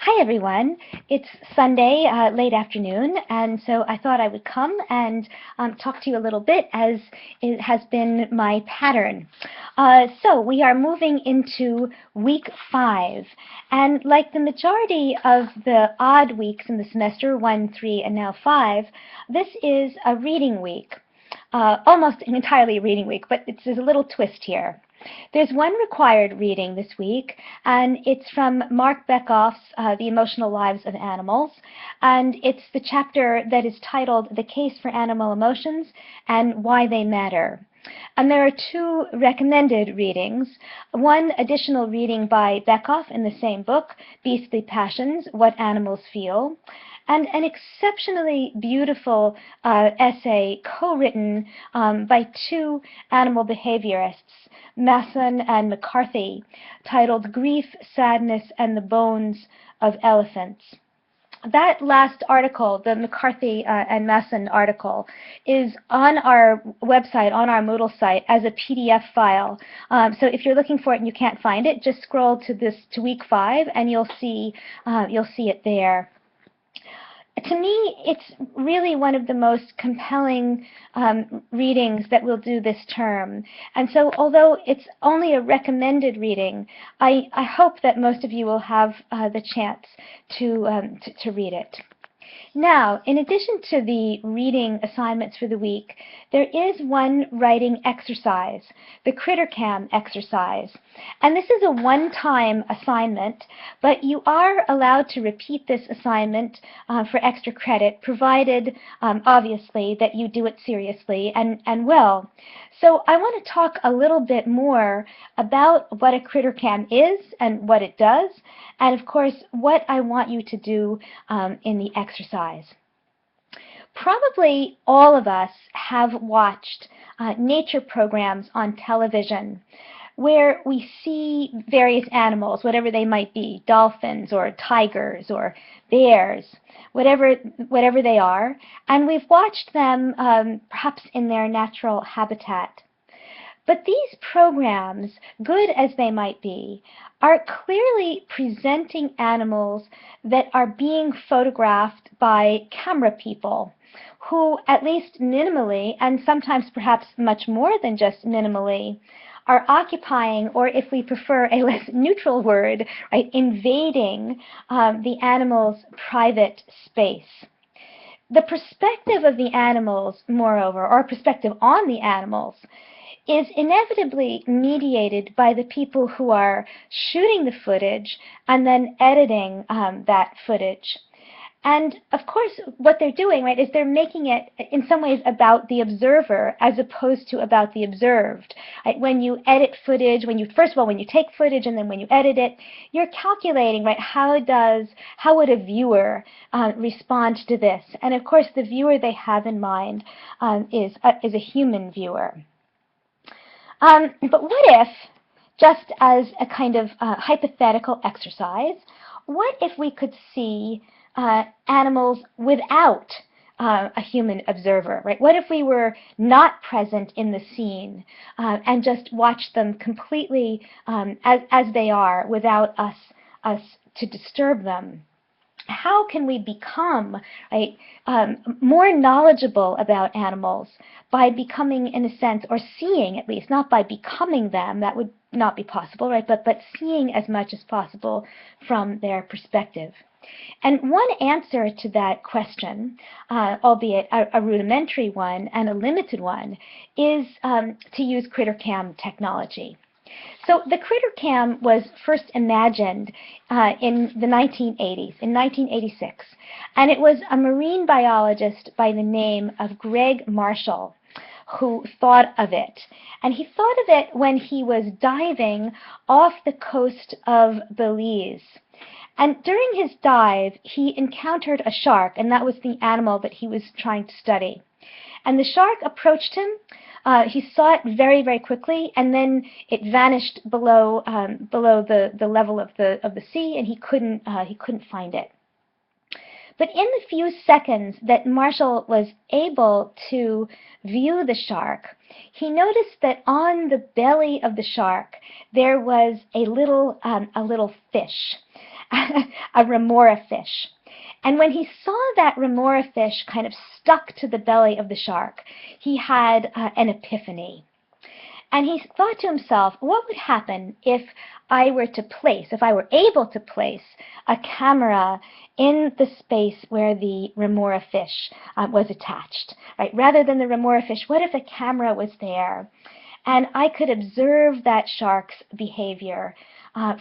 Hi everyone. It's Sunday, late afternoon, and so I thought I would come and talk to you a little bit as it has been my pattern. So we are moving into week 5, and like the majority of the odd weeks in the semester, 1, 3, and now 5, this is a reading week. Almost an entirely reading week, but there's a little twist here. There's one required reading this week, and it's from Mark Bekoff's The Emotional Lives of Animals, and it's the chapter that is titled The Case for Animal Emotions and Why They Matter. And there are 2 recommended readings, one additional reading by Bekoff in the same book, Beastly Passions, What Animals Feel, and an exceptionally beautiful essay co-written by 2 animal behaviorists, Masson and McCarthy, titled Grief, Sadness, and the Bones of Elephants. That last article, the McCarthy and Masson article, is on our website, on our Moodle site, as a PDF file. So if you're looking for it and you can't find it, just scroll to week 5 and you'll see it there. To me, it's really one of the most compelling readings that we'll do this term. And so although it's only a recommended reading, I hope that most of you will have the chance to read it. Now, in addition to the reading assignments for the week, there is one writing exercise, the CritterCam exercise. And this is a one-time assignment, but you are allowed to repeat this assignment for extra credit, provided, obviously, that you do it seriously and well. So I want to talk a little bit more about what a CritterCam is and what it does, and of course, what I want you to do in the exercise. Probably all of us have watched nature programs on television where we see various animals, whatever they might be, dolphins or tigers or bears, whatever they are, and we've watched them perhaps in their natural habitat. But these programs, good as they might be, are clearly presenting animals that are being photographed by camera people who, at least minimally, and sometimes perhaps much more than just minimally, are occupying, or if we prefer a less neutral word, right, invading the animal's private space. The perspective of the animals, moreover, or perspective on the animals, is inevitably mediated by the people who are shooting the footage and then editing that footage. And of course, what they're doing, right, is they're making it in some ways about the observer as opposed to about the observed. Right? When you edit footage, first of all, when you take footage and then when you edit it, you're calculating, right, how would a viewer respond to this? And of course, the viewer they have in mind is a human viewer. But what if, just as a kind of hypothetical exercise, what if we could see animals without a human observer, right? What if we were not present in the scene and just watched them completely as they are without us to disturb them? How can we become, right, more knowledgeable about animals by becoming, in a sense, or seeing at least, not by becoming them, that would not be possible, right, but seeing as much as possible from their perspective? And one answer to that question, albeit a rudimentary one and a limited one, is to use CritterCam technology. So the CritterCam was first imagined in the 1980s, in 1986, and it was a marine biologist by the name of Greg Marshall who thought of it. And he thought of it when he was diving off the coast of Belize. And during his dive, he encountered a shark, and that was the animal that he was trying to study. And the shark approached him. He saw it very, very quickly, and then it vanished below the level of the sea, and he couldn't find it. But in the few seconds that Marshall was able to view the shark, he noticed that on the belly of the shark there was a little fish. a remora fish. And when he saw that remora fish kind of stuck to the belly of the shark, he had an epiphany. And he thought to himself, what would happen if I were able to place a camera in the space where the remora fish was attached, right? Rather than the remora fish, what if a camera was there and I could observe that shark's behavior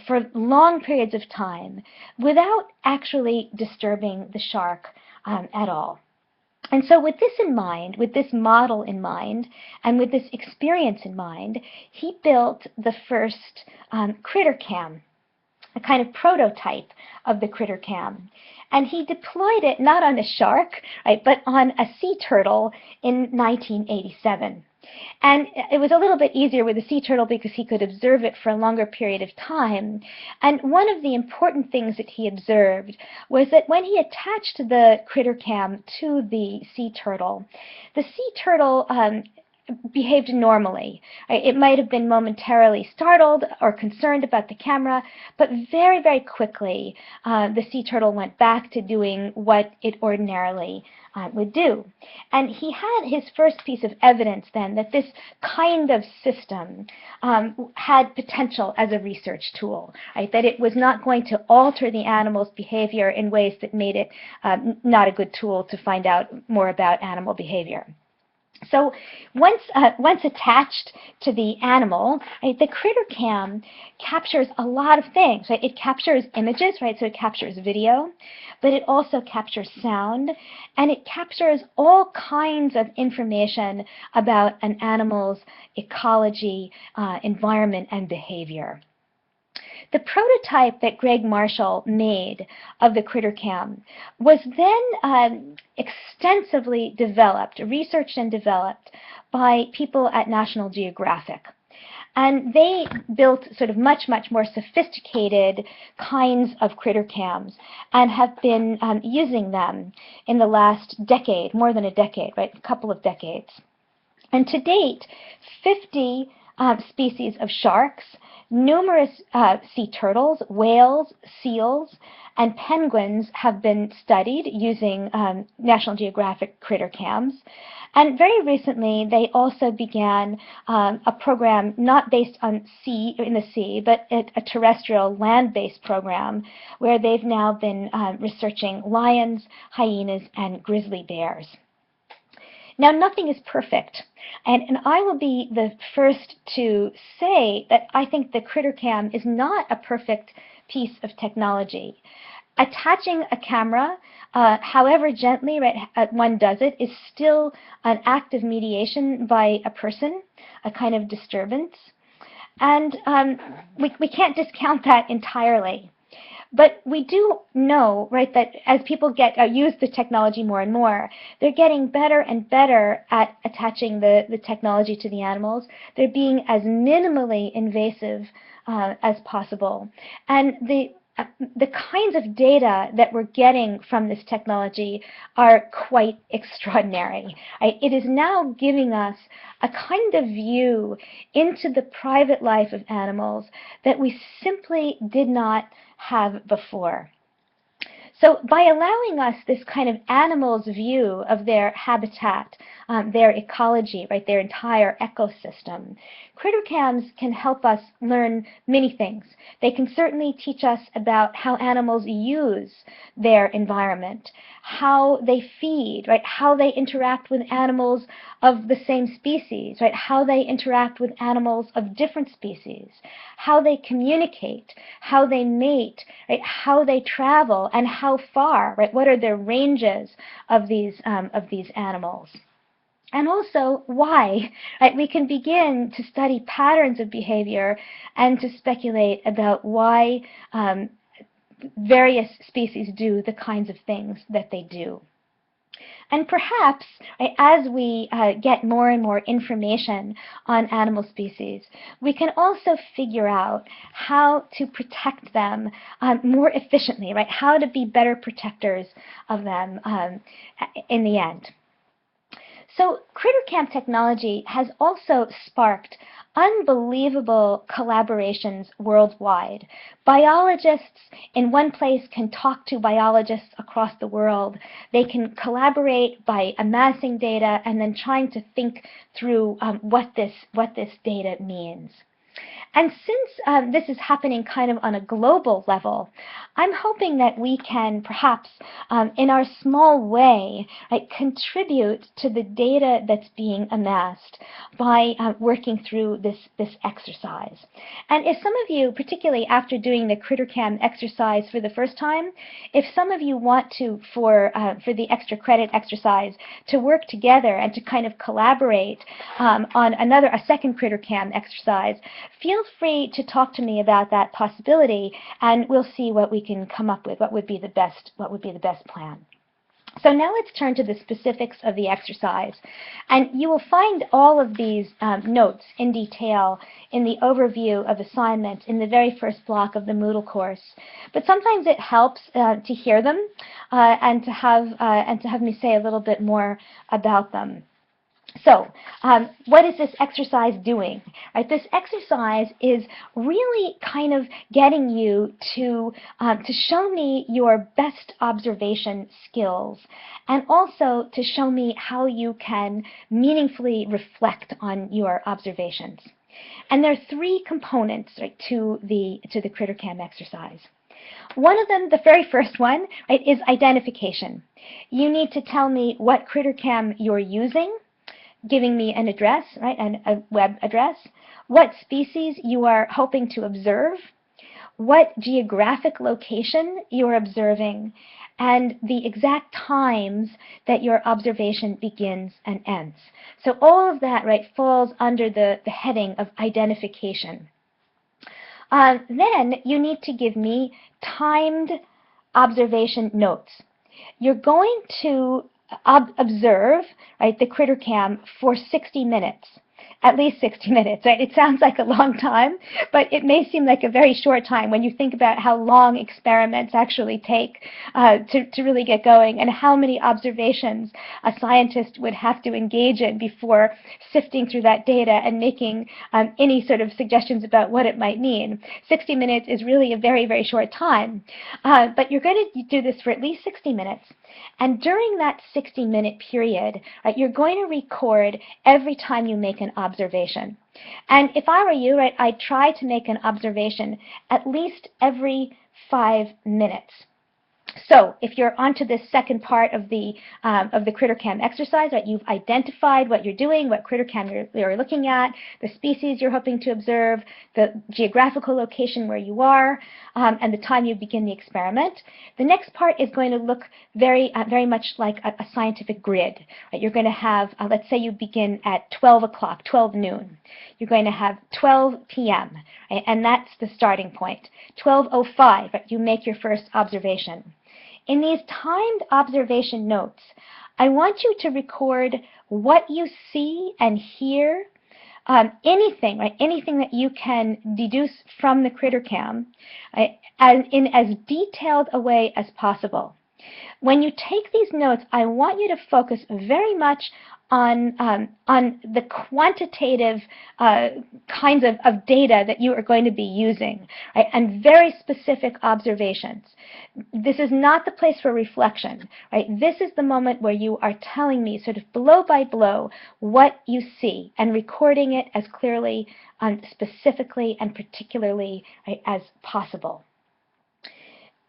for long periods of time without actually disturbing the shark at all? And so with this in mind, with this model in mind, and with this experience in mind, he built the first critter cam, a kind of prototype of the critter cam. And he deployed it not on a shark, right, but on a sea turtle in 1987. And it was a little bit easier with the sea turtle because he could observe it for a longer period of time. And one of the important things that he observed was that when he attached the critter cam to the sea turtle behaved normally. It might have been momentarily startled or concerned about the camera, but very, very quickly the sea turtle went back to doing what it ordinarily would do. And he had his first piece of evidence then that this kind of system had potential as a research tool, right? That it was not going to alter the animal's behavior in ways that made it not a good tool to find out more about animal behavior. So once attached to the animal, right, the critter cam captures a lot of things. Right? It captures images, right? So it captures video, but it also captures sound, and it captures all kinds of information about an animal's ecology, environment, and behavior. The prototype that Greg Marshall made of the critter cam was then extensively developed, researched and developed by people at National Geographic. And they built sort of much, much more sophisticated kinds of critter cams and have been using them in the last decade, more than a decade, right, a couple of decades. And to date, 50 species of sharks, numerous sea turtles, whales, seals, and penguins have been studied using National Geographic critter cams. And very recently, they also began a program not based on in the sea, but a terrestrial land-based program where they've now been researching lions, hyenas, and grizzly bears. Now, nothing is perfect, and I will be the first to say that I think the critter cam is not a perfect piece of technology. Attaching a camera, however gently one does it, is still an act of mediation by a person, a kind of disturbance, and we can't discount that entirely. But we do know, right, that as people use the technology more and more, they're getting better and better at attaching the technology to the animals. They're being as minimally invasive as possible. And the kinds of data that we're getting from this technology are quite extraordinary. Right? It is now giving us a kind of view into the private life of animals that we simply did not have before. So by allowing us this kind of animal's view of their habitat, their ecology, right, their entire ecosystem, critter cams can help us learn many things. They can certainly teach us about how animals use their environment, how they feed, right, how they interact with animals of the same species, right, how they interact with animals of different species, how they communicate, how they mate, right, how they travel, and how far, right, what are their ranges of these animals. And also, why? Right? We can begin to study patterns of behavior and to speculate about why various species do the kinds of things that they do. And perhaps, right, as we get more and more information on animal species, we can also figure out how to protect them more efficiently, right? How to be better protectors of them in the end. So CritterCam technology has also sparked unbelievable collaborations worldwide. Biologists in one place can talk to biologists across the world. They can collaborate by amassing data and then trying to think through what this data means. And since this is happening kind of on a global level, I'm hoping that we can perhaps, in our small way, contribute to the data that's being amassed by working through this exercise. And if some of you, particularly after doing the CritterCam exercise for the first time, if some of you want to, for the extra credit exercise, to work together and to kind of collaborate on a second CritterCam exercise, feel free to talk to me about that possibility, and we'll see what we can come up with, what would be the best plan. So now let's turn to the specifics of the exercise. And you will find all of these notes in detail in the overview of assignments in the very first block of the Moodle course. But sometimes it helps to hear them and to have me say a little bit more about them. So what is this exercise doing? Right, this exercise is really kind of getting you to show me your best observation skills, and also to show me how you can meaningfully reflect on your observations. And there are three components, right, to the CritterCam exercise. One of them, the very first one, right, is identification. You need to tell me what CritterCam you're using, giving me an address, right, and a web address, what species you are hoping to observe, what geographic location you're observing, and the exact times that your observation begins and ends. So all of that, right, falls under the heading of identification. Then you need to give me timed observation notes. You're going to observe, right, the CritterCam for 60 minutes, at least 60 minutes. Right? It sounds like a long time, but it may seem like a very short time when you think about how long experiments actually take to really get going, and how many observations a scientist would have to engage in before sifting through that data and making any sort of suggestions about what it might mean. 60 minutes is really a very, very short time. But you're going to do this for at least 60 minutes. And during that 60-minute period, right, you're going to record every time you make an observation. And if I were you, right, I'd try to make an observation at least every 5 minutes. So if you're onto this second part of the CritterCam exercise, right, you've identified what you're doing, what CritterCam you're looking at, the species you're hoping to observe, the geographical location where you are, and the time you begin the experiment. The next part is going to look very much like a scientific grid. Right? You're going to have, let's say you begin at 12 o'clock, 12 noon. You're going to have 12 p.m., right? And that's the starting point. 12:05, right, you make your first observation. In these timed observation notes, I want you to record what you see and hear, anything, right, anything that you can deduce from the CritterCam, right, in as detailed a way as possible. When you take these notes, I want you to focus very much on the quantitative kinds of data that you are going to be using, right, and very specific observations. This is not the place for reflection, right? This is the moment where you are telling me sort of blow by blow what you see and recording it as clearly, specifically, and particularly, right, as possible.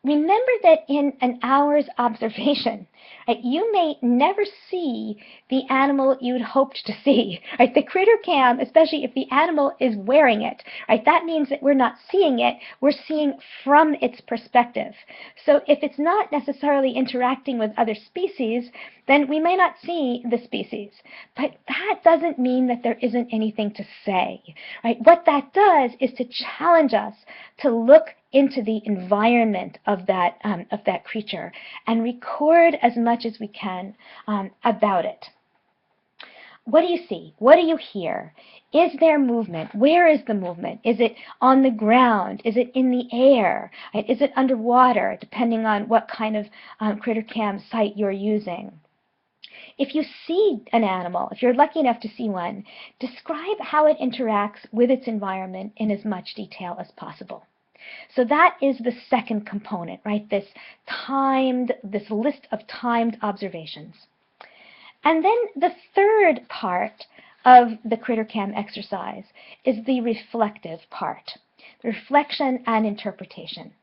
Remember that in an hour's observation, right, you may never see the animal you'd hoped to see. Right? The CritterCam, especially if the animal is wearing it, right, that means that we're not seeing it, we're seeing from its perspective. So if it's not necessarily interacting with other species, then we may not see the species. But that doesn't mean that there isn't anything to say. Right? What that does is to challenge us to look into the environment of that creature and record as much as we can about it. What do you see? What do you hear? Is there movement? Where is the movement? Is it on the ground? Is it in the air? Right? Is it underwater, depending on what kind of CritterCam site you're using? if you see an animal, if you're lucky enough to see one, describe how it interacts with its environment in as much detail as possible. So that is the second component, right? This list of timed observations. And then the third part of the CritterCam exercise is the reflective part, the reflection and interpretation.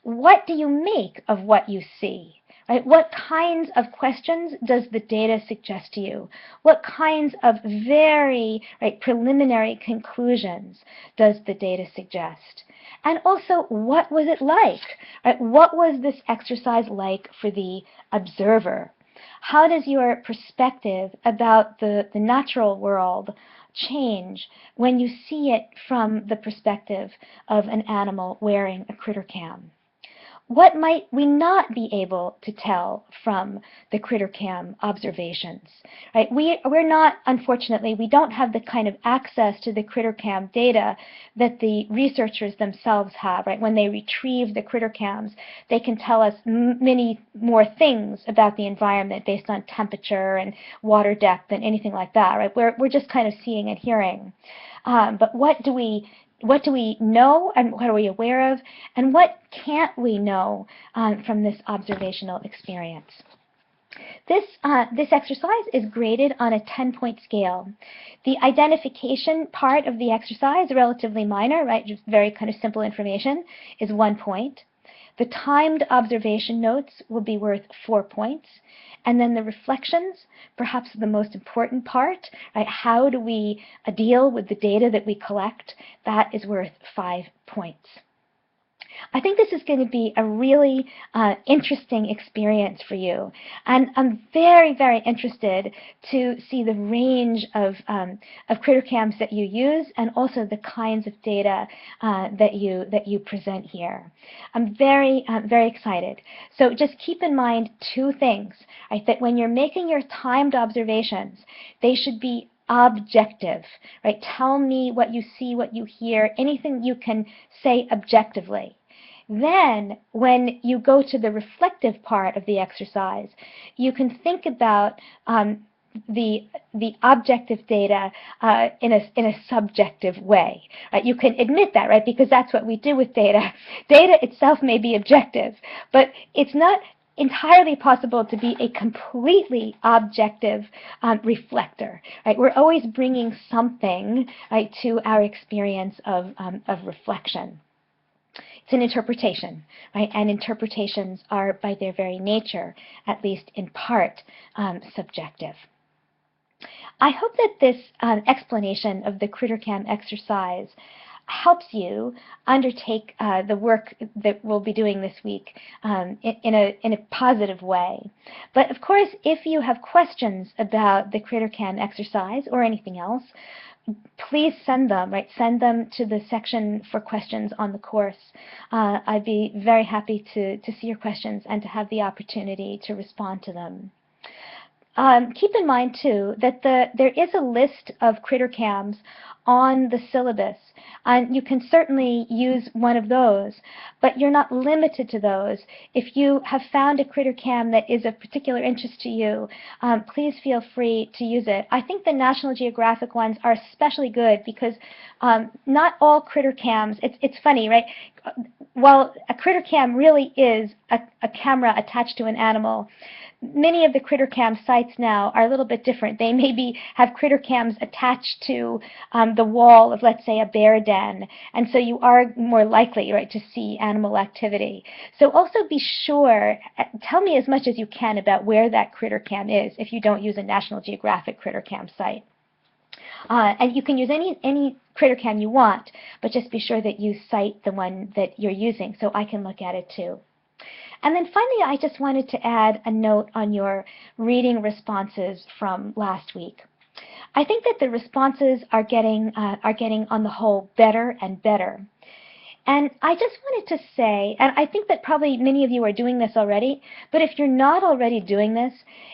What do you make of what you see? Right? What kinds of questions does the data suggest to you? What kinds of very preliminary conclusions does the data suggest? And also, what was it like? Right? What was this exercise like for the observer? How does your perspective about the natural world change when you see it from the perspective of an animal wearing a CritterCam? What might we not be able to tell from the CritterCam observations? Right? We're not, unfortunately, we don't have the kind of access to the CritterCam data that the researchers themselves have. Right? When they retrieve the CritterCams, they can tell us many more things about the environment based on temperature and water depth and anything like that. Right? We're just kind of seeing and hearing. But what do we know, and what are we aware of, and what can't we know from this observational experience? This exercise is graded on a 10-point scale. The identification part of the exercise, relatively minor, right, just very kind of simple information, is 1 point. The timed observation notes will be worth 4 points. And then the reflections, perhaps the most important part, right? How do we deal with the data that we collect? That is worth 5 points. I think this is going to be a really interesting experience for you. And I'm very, very interested to see the range of CritterCams that you use and also the kinds of data that you present here. I'm very, very excited. So just keep in mind 2 things, right? That when you're making your timed observations, they should be objective, right? Tell me what you see, what you hear, anything you can say objectively. Then, when you go to the reflective part of the exercise, you can think about the objective data in a subjective way. You can admit that, right? Because that's what we do with data. Data itself may be objective, but it's not entirely possible to be a completely objective reflector. Right? We're always bringing something, right, to our experience of reflection. It's an interpretation, right? And interpretations are, by their very nature, at least in part, subjective. I hope that this explanation of the CritterCam exercise helps you undertake the work that we'll be doing this week in a positive way. But of course, if you have questions about the CritterCam exercise or anything else, please send them, right? Send them to the section for questions on the course. I'd be very happy to see your questions and to have the opportunity to respond to them. Keep in mind, too, that there is a list of CritterCams on the syllabus, and you can certainly use one of those, but you're not limited to those. If you have found a CritterCam that is of particular interest to you, please feel free to use it. I think the National Geographic ones are especially good because not all CritterCams, it's funny, right? While a CritterCam really is a camera attached to an animal, many of the CritterCam sites now are a little bit different. They maybe have CritterCams attached to the wall of, let's say, a bear den, and so you are more likely, right, to see animal activity. So also be sure, tell me as much as you can about where that CritterCam is if you don't use a National Geographic CritterCam site. And you can use any CritterCam you want, but just be sure that you cite the one that you're using so I can look at it too. And then finally, I just wanted to add a note on your reading responses from last week. I think that the responses are getting on the whole, better and better. And I just wanted to say, and I think that probably many of you are doing this already, but if you're not already doing this,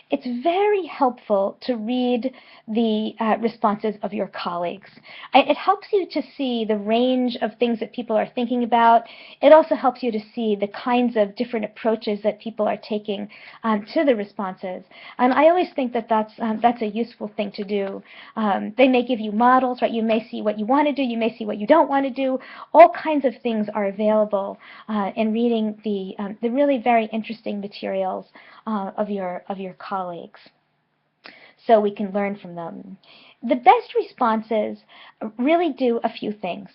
it's very helpful to read the responses of your colleagues. It helps you to see the range of things that people are thinking about. It also helps you to see the kinds of different approaches that people are taking to the responses. And I always think that that's a useful thing to do. They may give you models, right? You may see what you want to do. You may see what you don't want to do. All kinds of things are available in reading the really very interesting materials of your colleagues, so we can learn from them. The best responses really do a few things.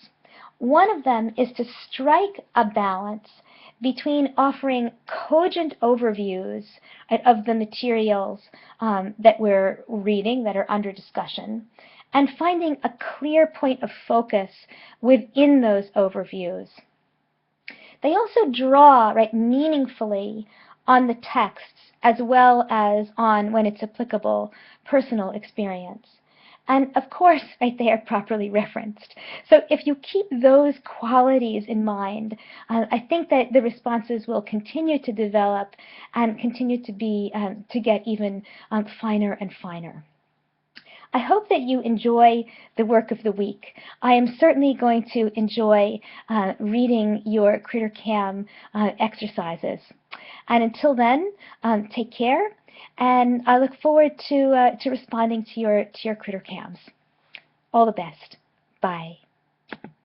One of them is to strike a balance between offering cogent overviews of the materials that we're reading, that are under discussion, and finding a clear point of focus within those overviews. They also draw, right, meaningfully on the texts as well as on, when it's applicable, personal experience. And of course, right, they are properly referenced. So if you keep those qualities in mind, I think that the responses will continue to develop and continue to be to get even finer and finer. I hope that you enjoy the work of the week. I am certainly going to enjoy reading your CritterCam exercises. And until then, take care, and I look forward to responding to your CritterCams. All the best. Bye.